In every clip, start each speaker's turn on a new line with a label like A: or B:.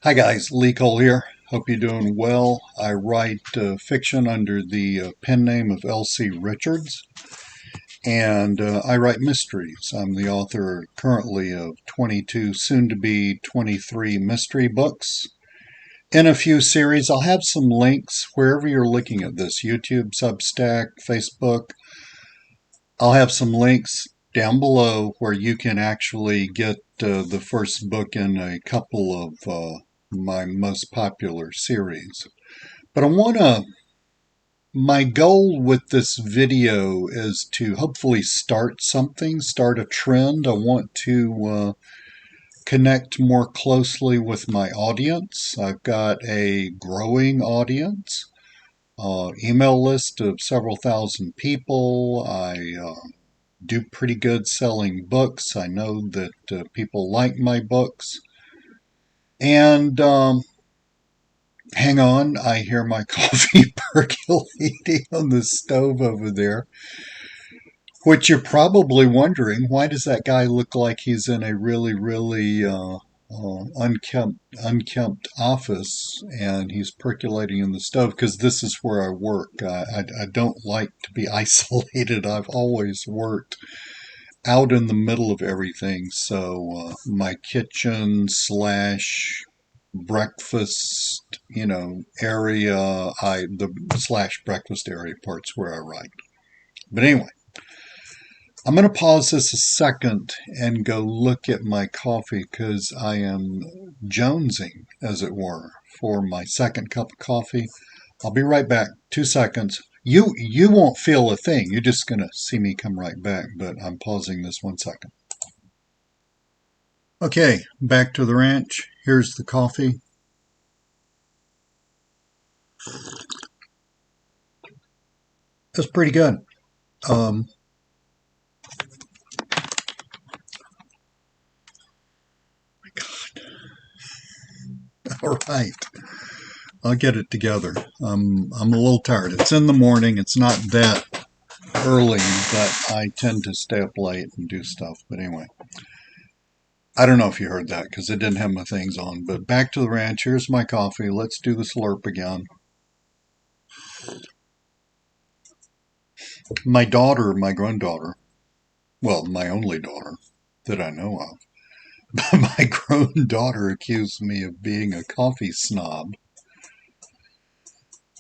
A: Hi guys, Lee Cole here. Hope you're doing well. I write fiction under the pen name of L.C. Richards, and I write mysteries. I'm the author currently of 22, soon to be 23 mystery books. In a few series, I'll have some links wherever you're looking at this, YouTube, Substack, Facebook. I'll have some links down below where you can actually get the first book in a couple of my most popular series. But my goal with this video is to hopefully start something, start a trend. I want to connect more closely with my audience. I've got a growing audience, email list of several thousand people. I do pretty good selling books. I know that people like my books. And hang on, I hear my coffee percolating on the stove over there. Which you're probably wondering, why does that guy look like he's in a really unkempt office and he's percolating in the stove? Because this is where I work. I don't like to be isolated. I've always worked out in the middle of everything. So my kitchen slash breakfast, area, the slash breakfast area part's where I write. But anyway, I'm going to pause this a second and go look at my coffee because I am jonesing, as it were, for my second cup of coffee. I'll be right back. 2 seconds. You won't feel a thing. You're just going to see me come right back, but I'm pausing this 1 second. Okay, back to the ranch. Here's the coffee. It's pretty good. My God. All right. I'll get it together. I'm a little tired. It's in the morning. It's not that early, but I tend to stay up late and do stuff. But anyway, I don't know if you heard that because I didn't have my things on. But back to the ranch. Here's my coffee. Let's do the slurp again. My daughter, my granddaughter, well, my only daughter that I know of, but my grown daughter accused me of being a coffee snob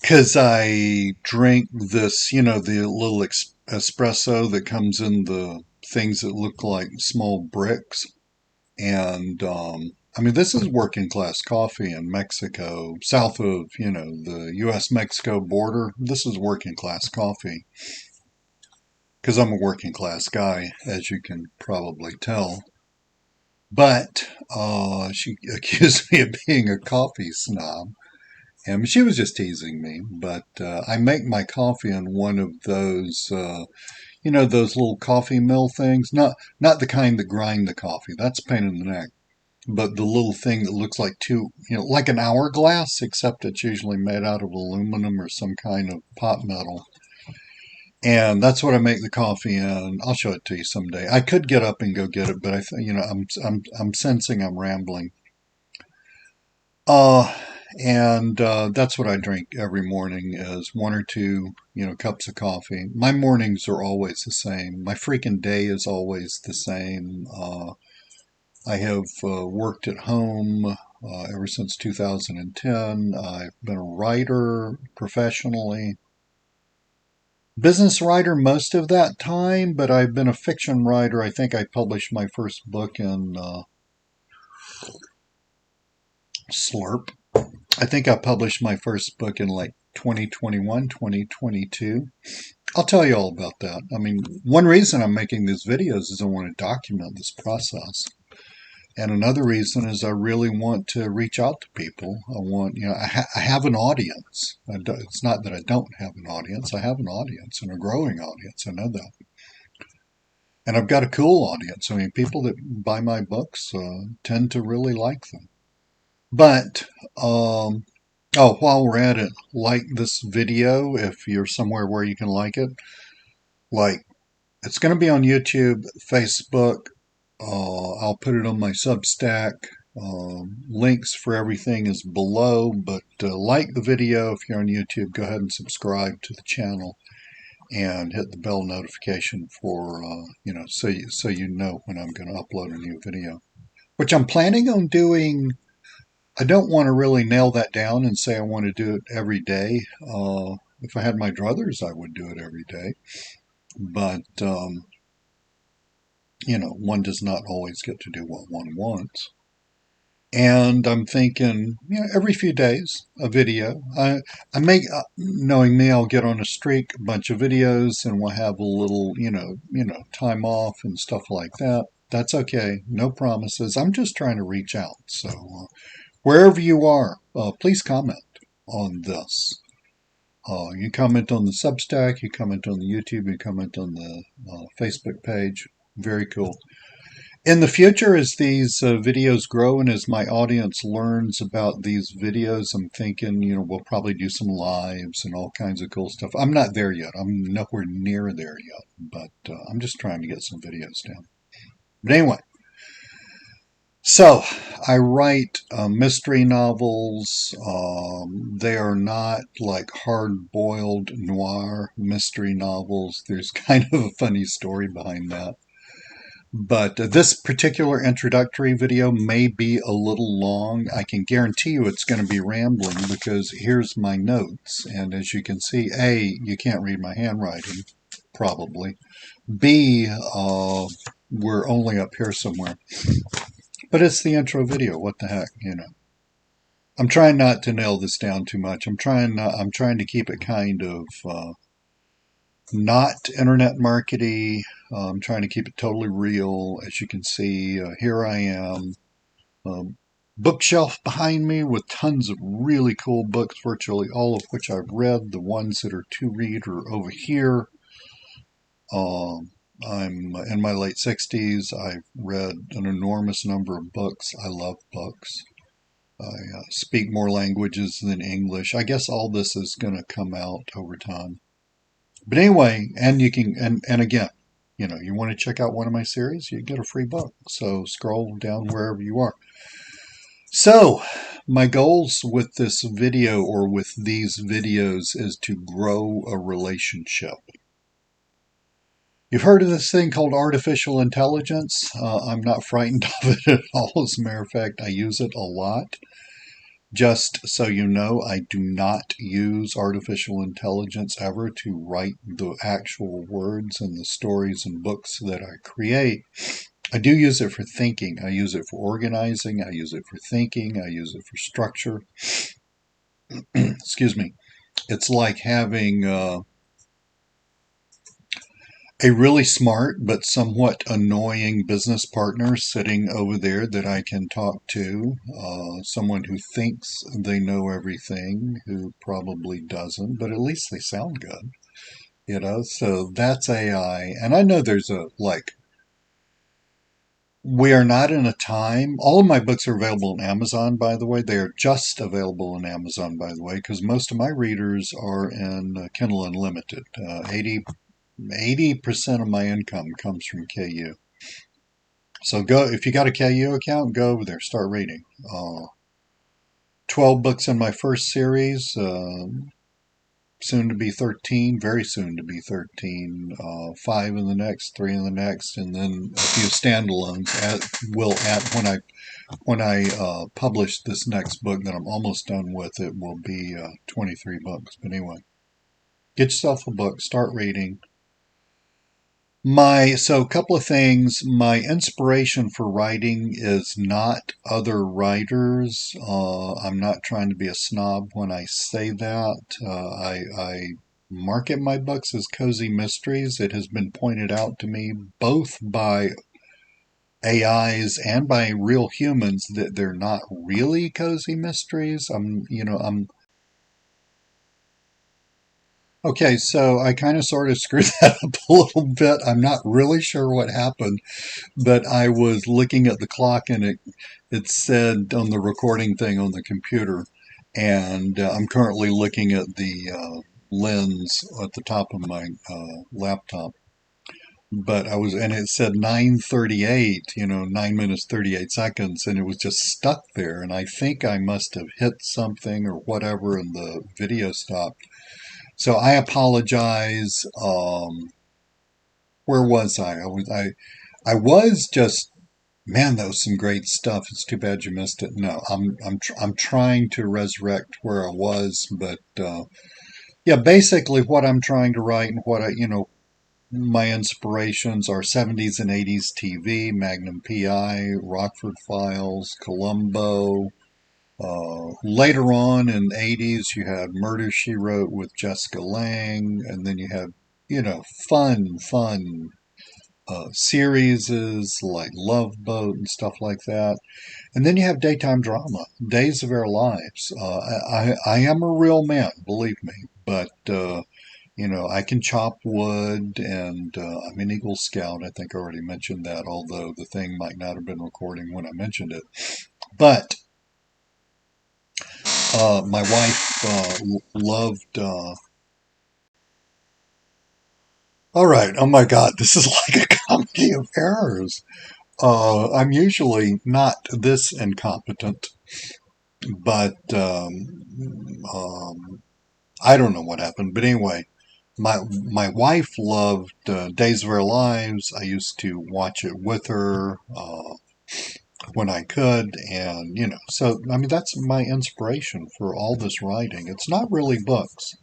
A: because I drink this, the little espresso that comes in the things that look like small bricks. And I mean, this is working class coffee in Mexico, south of, the US Mexico border. This is working class coffee because I'm a working class guy, as you can probably tell. But she accused me of being a coffee snob. And she was just teasing me. But I make my coffee in one of those, those little coffee mill things. Not the kind that grind the coffee. That's a pain in the neck. But the little thing that looks like like an hourglass, except it's usually made out of aluminum or some kind of pot metal. And that's what I make the coffee in. I'll show it to you someday. I could get up and go get it, but I'm sensing I'm rambling. Uh, and that's what I drink every morning is one or two, cups of coffee. My mornings are always the same. My freaking day is always the same. I have worked at home ever since 2010. I've been a writer professionally. Business writer most of that time, but I've been a fiction writer. I think I published my first book in Slurp. I think I published my first book in like 2021, 2022. I'll tell you all about that. I mean, one reason I'm making these videos is I want to document this process. And another reason is I really want to reach out to people. I want, I have an audience. It's not that I don't have an audience. I have an audience and a growing audience. I know that. And I've got a cool audience. I mean, people that buy my books tend to really like them. But, while we're at it, like this video if you're somewhere where you can like it. Like, it's going to be on YouTube, Facebook. I'll put it on my Substack. Links for everything is below, but like the video if you're on YouTube. Go ahead and subscribe to the channel and hit the bell notification for so you know when I'm going to upload a new video, which I'm planning on doing. I don't want to really nail that down and say I want to do it every day. If I had my druthers, I would do it every day, but one does not always get to do what one wants. And I'm thinking, every few days, a video. I may, knowing me, I'll get on a streak, a bunch of videos, and we'll have a little, time off and stuff like that. That's okay. No promises. I'm just trying to reach out. So wherever you are, please comment on this. You comment on the Substack, you comment on the YouTube, you comment on the Facebook page. Very cool. In the future, as these videos grow and as my audience learns about these videos, I'm thinking, we'll probably do some lives and all kinds of cool stuff. I'm not there yet. I'm nowhere near there yet, but I'm just trying to get some videos down. But anyway, so I write mystery novels. They are not like hard-boiled noir mystery novels. There's kind of a funny story behind that. But this particular introductory video may be a little long. I can guarantee you it's going to be rambling because here's my notes. And as you can see, A, you can't read my handwriting, probably. B, we're only up here somewhere. But it's the intro video. What the heck, I'm trying not to nail this down too much. I'm trying to keep it kind of not internet markety. I'm trying to keep it totally real. As you can see, here I am. Bookshelf behind me with tons of really cool books, virtually all of which I've read. The ones that are to read are over here. I'm in my late 60s. I've read an enormous number of books. I love books. I speak more languages than English. I guess all this is going to come out over time. But anyway, and you can, and again, you want to check out one of my series, you get a free book. So scroll down wherever you are. So my goals with this video or with these videos is to grow a relationship. You've heard of this thing called artificial intelligence. I'm not frightened of it at all. As a matter of fact, I use it a lot. Just so you know, I do not use artificial intelligence ever to write the actual words and the stories and books that I create. I do use it for thinking. I use it for organizing. I use it for thinking. I use it for structure. Excuse me. It's like having a really smart but somewhat annoying business partner sitting over there that I can talk to. Someone who thinks they know everything, who probably doesn't, but at least they sound good. So that's AI. And I know there's we are not in a time. All of my books are available on Amazon, by the way. They are just available on Amazon, by the way, because most of my readers are in Kindle Unlimited. 80% of my income comes from KU. So go, if you got a KU account, go over there, start reading. 12 books in my first series, soon to be 13, very soon to be 13, 5 in the next, 3 in the next, and then a few standalones when I publish this next book that I'm almost done with, it will be 23 books. But anyway, get yourself a book, start reading. So a couple of things. My inspiration for writing is not other writers. I'm not trying to be a snob when I say that. I market my books as cozy mysteries. It has been pointed out to me both by AIs and by real humans that they're not really cozy mysteries. Okay, so I kind of sort of screwed that up a little bit. I'm not really sure what happened, but I was looking at the clock and it said on the recording thing on the computer, and I'm currently looking at the lens at the top of my laptop. but and it said 9:38, 9 minutes 38 seconds, and it was just stuck there. And I think I must have hit something or whatever, and the video stopped. So I apologize. Where was I? I was just, man, that was some great stuff. It's too bad you missed it. No, I'm trying to resurrect where I was, but yeah, basically what I'm trying to write and my inspirations are 70s and 80s TV, Magnum PI, Rockford Files, Columbo. Later on in the 80s, you had Murder, She Wrote with Jessica Lange, and then you had, fun series like Love Boat and stuff like that. And then you have daytime drama, Days of Our Lives. I am a real man, believe me, but I can chop wood, and I'm an Eagle Scout. I think I already mentioned that, although the thing might not have been recording when I mentioned it. But my wife loved. All right. Oh my God, this is like a comedy of errors. I'm usually not this incompetent, but I don't know what happened. But anyway, my wife loved Days of Our Lives. I used to watch it with her when I could, and so I mean that's my inspiration for all this writing. It's not really books.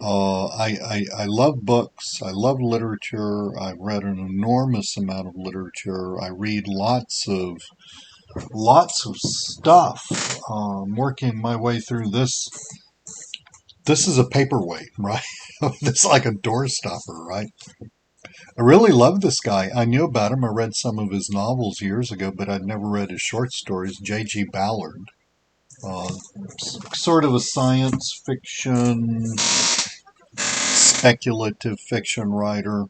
A: I love books. I love literature. I've read an enormous amount of literature. I read lots of stuff. Working my way through this. This is a paperweight, right? This is like a door stopper, right? I really love this guy. I knew about him. I read some of his novels years ago, but I'd never read his short stories. J.G. Ballard, uh, sort of a science fiction, speculative fiction writer.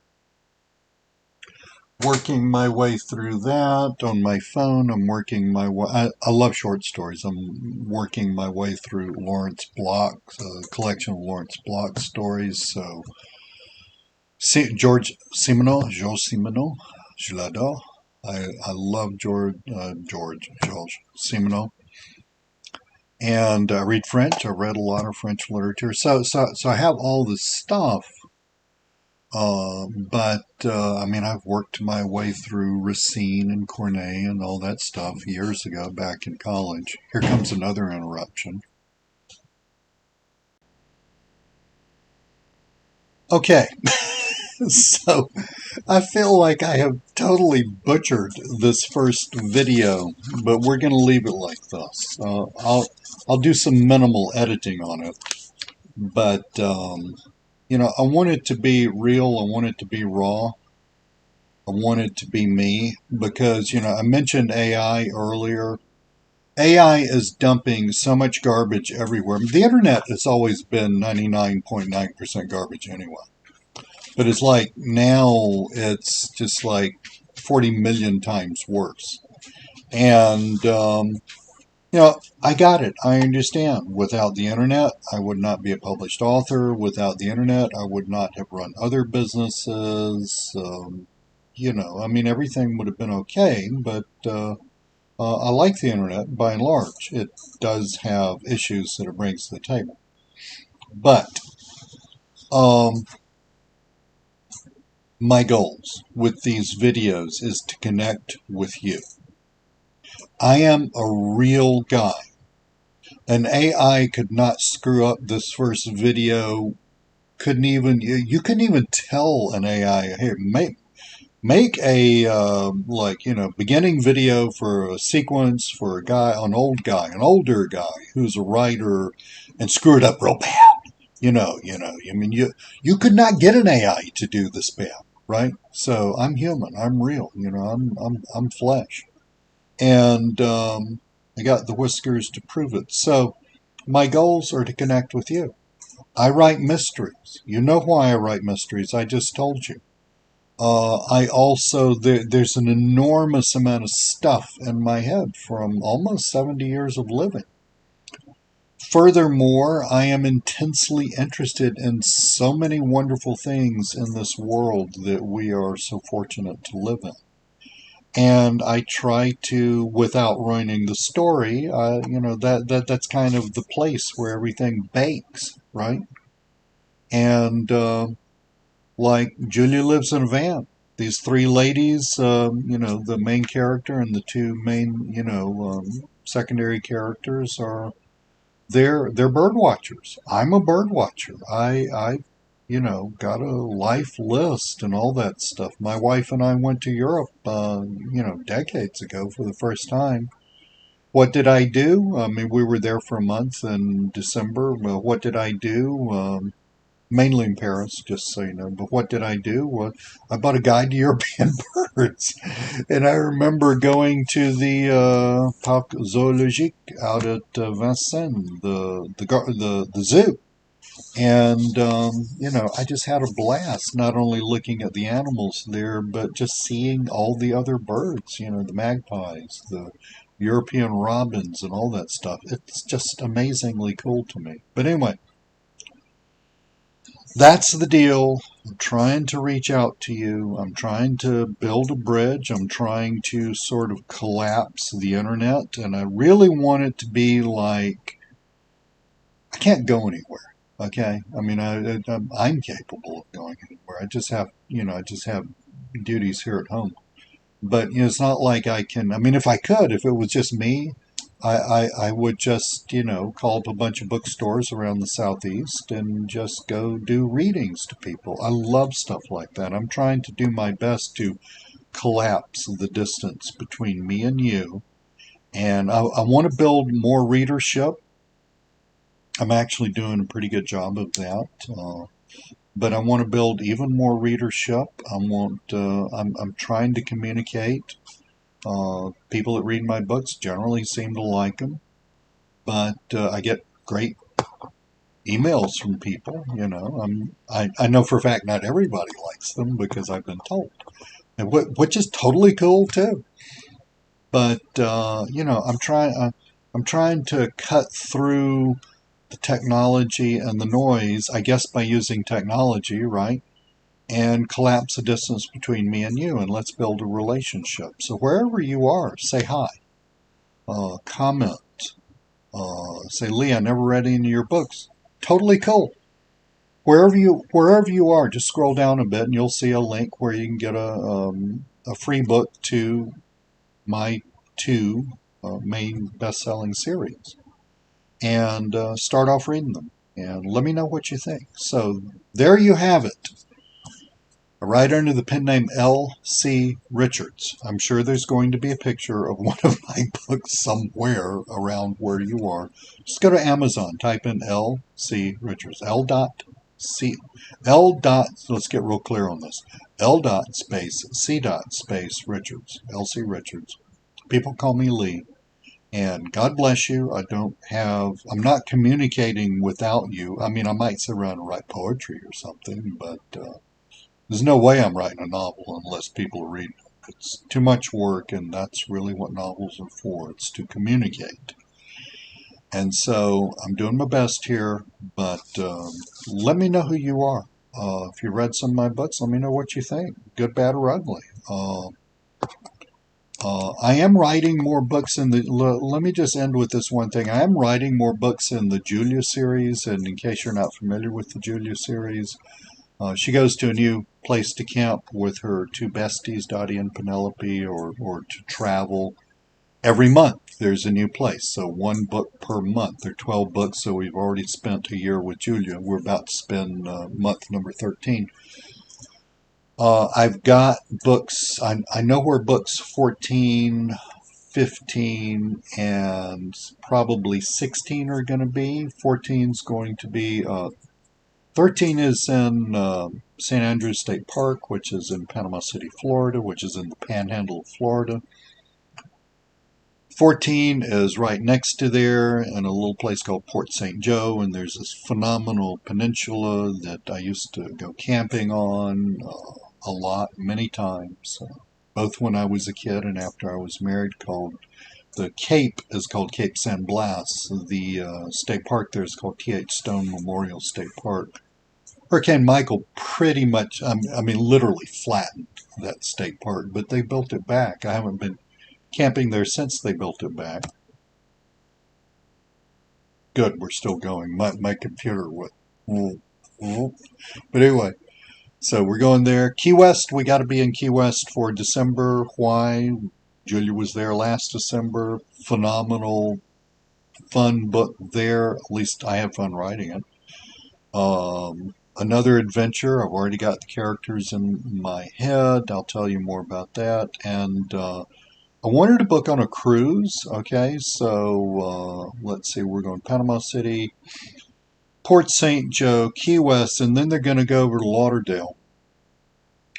A: Working my way through that on my phone. I'm working my way. I love short stories. I'm working my way through Lawrence Block's collection of Lawrence Block stories. So George Simenon, Georges Simenon, je l'adore. I love George Simenon, and I read French. I read a lot of French literature, so I have all this stuff. But I mean, I've worked my way through Racine and Corneille and all that stuff years ago back in college. Here comes another interruption. Okay, so I feel like I have totally butchered this first video, but we're going to leave it like this. I'll do some minimal editing on it, but I want it to be real. I want it to be raw. I want it to be me because I mentioned AI earlier. AI is dumping so much garbage everywhere. The internet has always been 99.9% garbage anyway. But it's like now it's just like 40 million times worse. And, I got it. I understand. Without the internet, I would not be a published author. Without the internet, I would not have run other businesses. I mean, everything would have been okay, but I like the internet by and large. It does have issues that it brings to the table. But um, my goals with these videos is to connect with you. I am a real guy. An AI could not screw up this first video. Couldn't even you couldn't even tell an AI, hey, make a beginning video for a sequence for a guy, an older guy who's a writer, and screw it up real bad. I mean, you could not get an AI to do this bad, right? So I'm human. I'm real. I'm flesh, and I got the whiskers to prove it. So my goals are to connect with you. I write mysteries. You know why I write mysteries. I just told you. I also there's an enormous amount of stuff in my head from almost 70 years of living. Furthermore, I am intensely interested in so many wonderful things in this world that we are so fortunate to live in. And I try to, without ruining the story, that's kind of the place where everything bakes, right? And like Julia lives in a van. These three ladies, the main character and the two main, secondary characters are they're bird watchers. I'm a bird watcher. Got a life list and all that stuff. My wife and I went to Europe, decades ago for the first time. What did I do? I mean, we were there for a month in December. Well, what did I do? Mainly in Paris, just so you know. But what did I do? Well, I bought a guide to European birds, and I remember going to the Parc Zoologique out at Vincennes, the zoo, and I just had a blast. Not only looking at the animals there, but just seeing all the other birds. The magpies, the European robins, and all that stuff. It's just amazingly cool to me. But anyway, that's the deal. I'm trying to reach out to you. I'm trying to build a bridge. I'm trying to sort of collapse the internet. And I really want it to be like I can't go anywhere. Okay. I mean, I'm capable of going anywhere. I just have duties here at home. But it's not like I can. I mean, if I could, if it was just me, I would just call up a bunch of bookstores around the southeast and just go do readings to people. I love stuff like that. I'm trying to do my best to collapse the distance between me and you, and I want to build more readership. I'm actually doing a pretty good job of that. But I want to build even more readership. I'm trying to communicate. People that read my books generally seem to like them, but I get great emails from people. I know for a fact not everybody likes them because I've been told, and which is totally cool too. But I'm trying to cut through the technology and the noise, I guess, by using technology, right? And collapse the distance between me and you, and let's build a relationship. So wherever you are, say hi, comment, say, Lee, I never read any of your books. Totally cool. Wherever you are, just scroll down a bit, and you'll see a link where you can get a free book to my two main best-selling series, and start off reading them. And let me know what you think. So there you have it. A writer under the pen name L.C. Richards. I'm sure there's going to be a picture of one of my books somewhere around where you are. Just go to Amazon, type in L.C. Richards. L dot, let's get real clear on this. L dot space C dot space Richards. L.C. Richards. People call me Lee. And God bless you. I'm not communicating without you. I mean, I might sit around and write poetry or something, but there's no way I'm writing a novel unless people are reading it. It's too much work, and that's really what novels are for. It's to communicate. And so I'm doing my best here, but let me know who you are. If you read some of my books, let me know what you think, good, bad, or ugly. I am writing more books let me just end with this one thing. I am writing more books in the Julia series, and in case you're not familiar with the Julia series, she goes to a new place to camp with her two besties, Dottie and Penelope, or to travel. Every month there's a new place, so one book per month. There are 12 books, so we've already spent a year with Julia. We're about to spend month number 13. I've got books, I know where books 14, 15, and probably 16 are going to be. 14 is going to be 13 is in St. Andrews State Park, which is in Panama City, Florida, which is in the panhandle of Florida. 14 is right next to there in a little place called Port St. Joe, and there's this phenomenal peninsula that I used to go camping on a lot, many times, both when I was a kid and after I was married, called The Cape is called Cape San Blas. The state park there is called T.H. Stone Memorial State Park. Hurricane Michael pretty much, I mean, literally flattened that state park, but they built it back. I haven't been camping there since they built it back. Good, we're still going. My computer would. But anyway, so we're going there. Key West, we got to be in Key West for December. Why? Julia was there last December. Phenomenal, fun book there. At least I have fun writing it. Another adventure. I've already got the characters in my head. I'll tell you more about that. And I wanted to book on a cruise. Okay, so let's see. We're going to Panama City, Port St. Joe, Key West, and then they're going to go over to Lauderdale,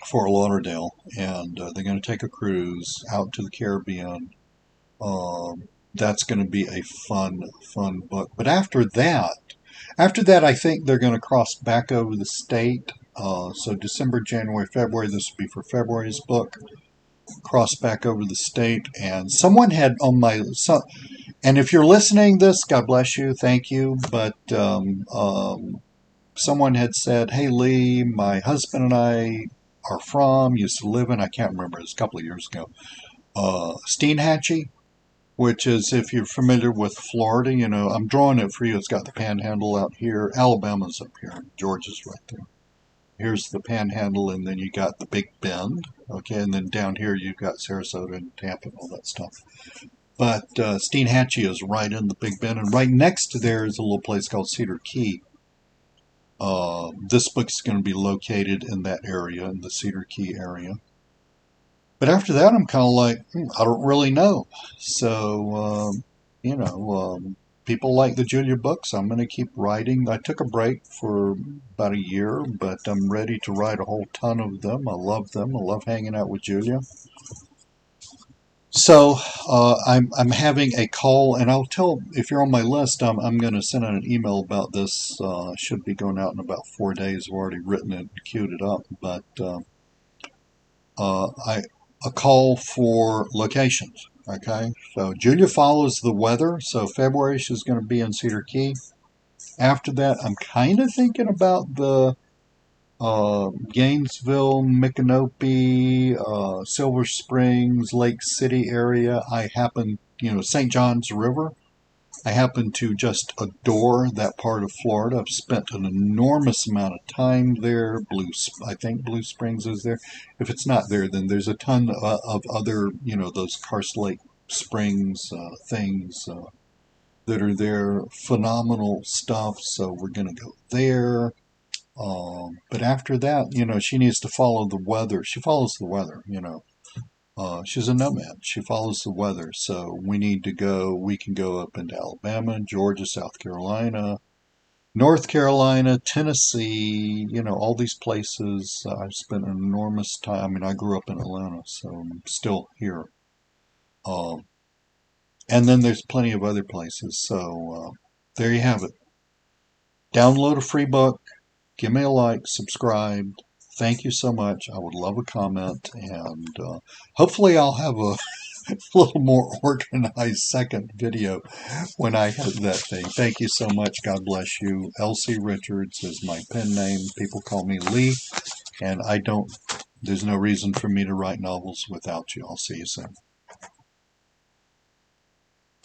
A: Fort Lauderdale, and they're going to take a cruise out to the Caribbean. That's going to be a fun book. But after that, I think they're going to cross back over the state. So December, January, February, this will be for February's book. Cross back over the state. And someone had on my... and if you're listening to this, God bless you, thank you. But someone had said, hey, Lee, my husband and I are from, used to live in, I can't remember, it was a couple of years ago, Steenhatchee, which is, if you're familiar with Florida, you know, I'm drawing it for you. It's got the panhandle out here. Alabama's up here. Georgia's right there. Here's the panhandle, and then you got the Big Bend, okay, and then down here you've got Sarasota and Tampa and all that stuff. But Steenhatchee is right in the Big Bend, and right next to there is a little place called Cedar Key. This book's going to be located in that area, in the Cedar Key area. But after that, I'm kind of like, I don't really know. So, people like the Julia books. I'm going to keep writing. I took a break for about a year, but I'm ready to write a whole ton of them. I love them. I love hanging out with Julia. So I'm having a call, and I'll tell, if you're on my list, I'm going to send out an email about this. Should be going out in about 4 days. I've already written it and queued it up, but a call for locations. Okay, so Julia follows the weather. So February she's going to be in Cedar Key. After that, I'm kind of thinking about the Gainesville, Micanopy, Silver Springs, Lake City area. I happen, St. John's River. I happen to just adore that part of Florida. I've spent an enormous amount of time there. I think Blue Springs is there. If it's not there, then there's a ton of other, those Karst Lake Springs things that are there. Phenomenal stuff. So we're going to go there. But after that, she needs to follow the weather. She follows the weather, she's a nomad. She follows the weather. So we can go up into Alabama, Georgia, South Carolina, North Carolina, Tennessee, all these places. I've spent an enormous time. I mean, I grew up in Atlanta, so I'm still here. And then there's plenty of other places. So there you have it. Download a free book. Give me a like, subscribe. Thank you so much. I would love a comment, and hopefully I'll have a little more organized second video when I hit that thing. Thank you so much. God bless you. L.C. Richards is my pen name. People call me Lee, and there's no reason for me to write novels without you. I'll see you soon.